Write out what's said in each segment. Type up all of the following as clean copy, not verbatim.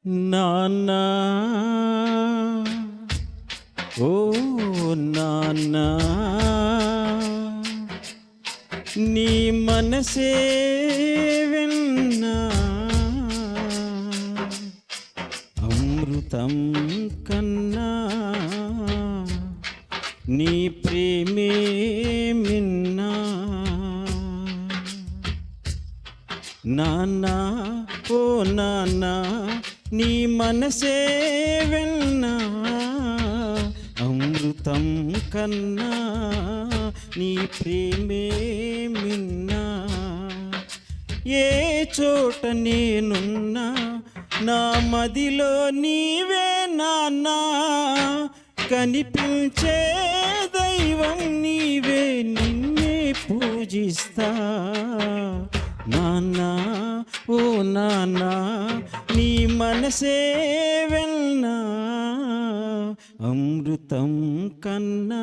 నాన్నా ఓ నాన్నా నీ మనసే విన్నా అమృతం కన్నా నీ ప్రేమే మిన్నా నాన్నా ఓ నాన్నా నీ మనసే విన్నా అమృతం కన్నా నీ ప్రేమే మిన్నా ఏ చోట నేనున్నా నా మదిలో నీవే నాన్నా కనిపించే దైవం నీవే నిన్నే పూజిస్తా నాన్నా ఓ నాన్నా నీ మనసే వెల్నా అమృతం కన్నా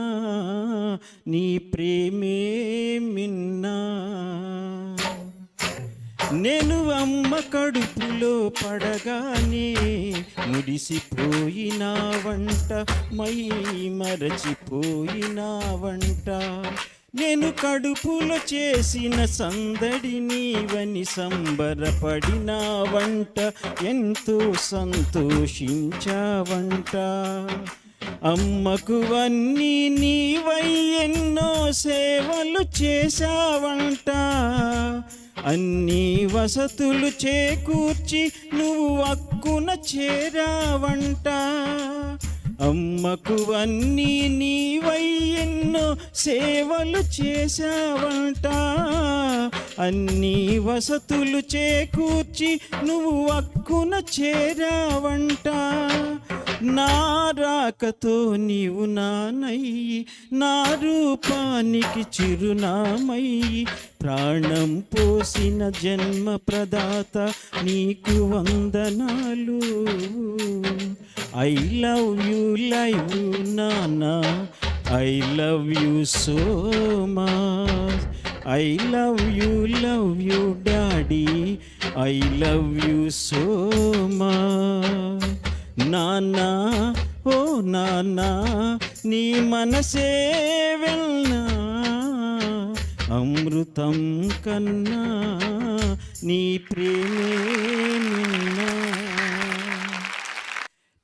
నీ ప్రేమే మిన్నా నేను అమ్మ కడుపులో పడగానే ముడిసిపోయిన వంట మై మరచిపోయిన వంట నేను కడుపులో చేసిన సందడి నీవని సంబరపడిన వంట ఎంతో సంతోషించావంట అమ్మకు అన్నీ నీవై ఎన్నో సేవలు చేశావంట అన్ని వసతులు చేకూర్చి నువ్వు అక్కున చేరావంట అమ్మకు అన్నీ నీవై ఎన్నో సేవలు చేశావంట అన్ని వసతులు చేకూర్చి నువ్వు అక్కున చేరావంట నా రాకతో నీవు నానయ్యి నా రూపానికి చిరునామయ్యి ప్రాణం పోసిన జన్మ ప్రదాత నీకు వందనాలు ఐ లవ్ యూ నాన్నా I love you so much I love you daddy I love you so much నాన్నా ఓ నాన్నా నీ మనసే వెల్నా అమృతం కన్నా నీ ప్రేమే నిన్నా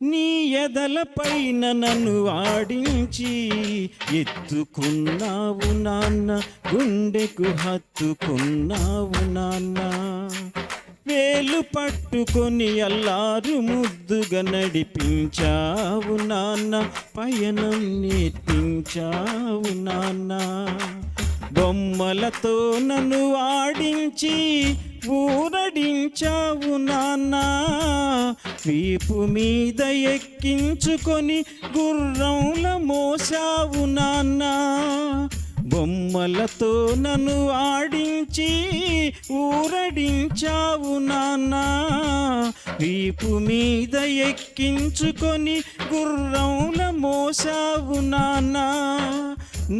నీ ఎదలపైన నన్ను ఆడించి ఎత్తుకున్నావు నాన్న గుండెకు హత్తుకున్నావు నాన్న వేలు పట్టుకొని అల్లారు ముద్దుగా నడిపించావు నాన్న పయనం నేర్పించావు నాన్న బొమ్మలతో నన్ను ఆడించి ఊరడించావు నాన్న వీపు మీద ఎక్కించుకొని గుర్రంల మోసావు నాన్న బొమ్మలతో నన్ను ఆడించి ఊరడించావు నాన్న వీపు మీద ఎక్కించుకొని గుర్రంల మోసావు నాన్న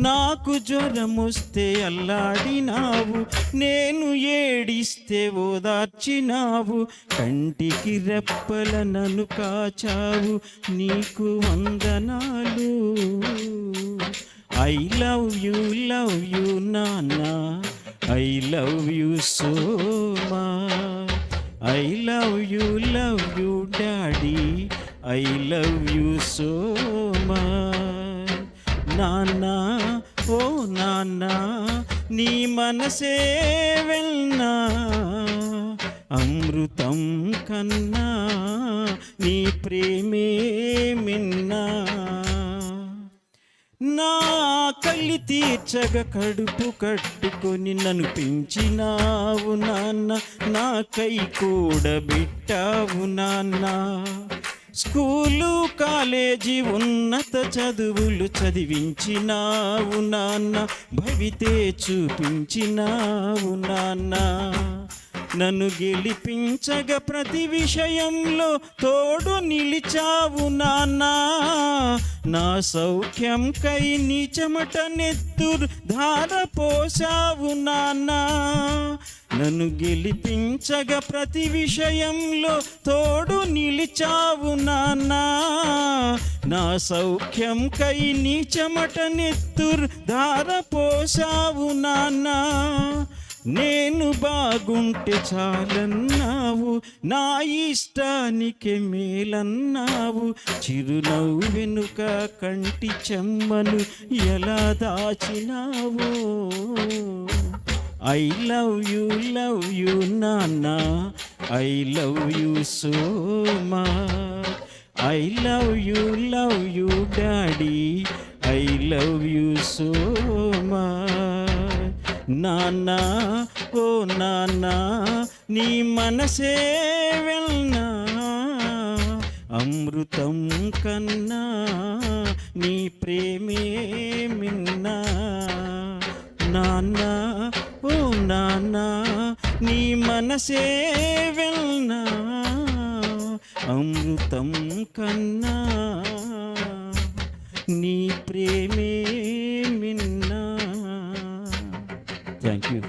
నాకు జ్వరమొస్తే అల్లాడినావు నేను ఏడిస్తే ఓదార్చినావు కంటికి రెప్పల నన్ను కాచావు నీకు వందనాలు ఐ లవ్ యూ నాన్నా I love you so much I love you daddy I love you so much నాన్నా ఓ నాన్నా నీ మనసే వెల్నా అమృతం కన్నా నీ ప్రేమే మిన్నా నా కళ్ళి తీర్చగ కడుపు కట్టుకొని నన్ను పెంచినావు నాన్న నాకై కూడబెట్టావు నాన్న స్కూలు కాలేజీ ఉన్నత చదువులు చదివించినావు నాన్న భవితే చూపించినావు నాన్న నన్ను గెలిపించగా ప్రతి విషయంలో తోడు నిలిచావు నాన్నా. నా సౌఖ్యం కై నీ చెమట నెత్తురు ధార పోసావు నాన్నా. నన్ను గెలిపించగా ప్రతి విషయంలో తోడు నిలిచావు నాన్నా. నా సౌఖ్యం కై నీ చెమట నెత్తురు ధార పోసావు నాన్నా. నేను బాగుంటే చాలన్నావు, నా ఇష్టానికి మేలన్నావు. చిరునవ్వు వెనుక కంటి చెమ్మను ఎలా దాచినావో. I love you నాన్న, I love you so much. I love you daddy, I love you so much. నాన్న ఓ నాన్న, నీ మనసే వెల్నా, అమృతం కన్నా నీ ప్రేమే మిన్నా. నాన్న ఓ నాన్న, నీ మనసే వెల్నా, అమృతం కన్నా నీ ప్రేమే మిన్నా. Thank you.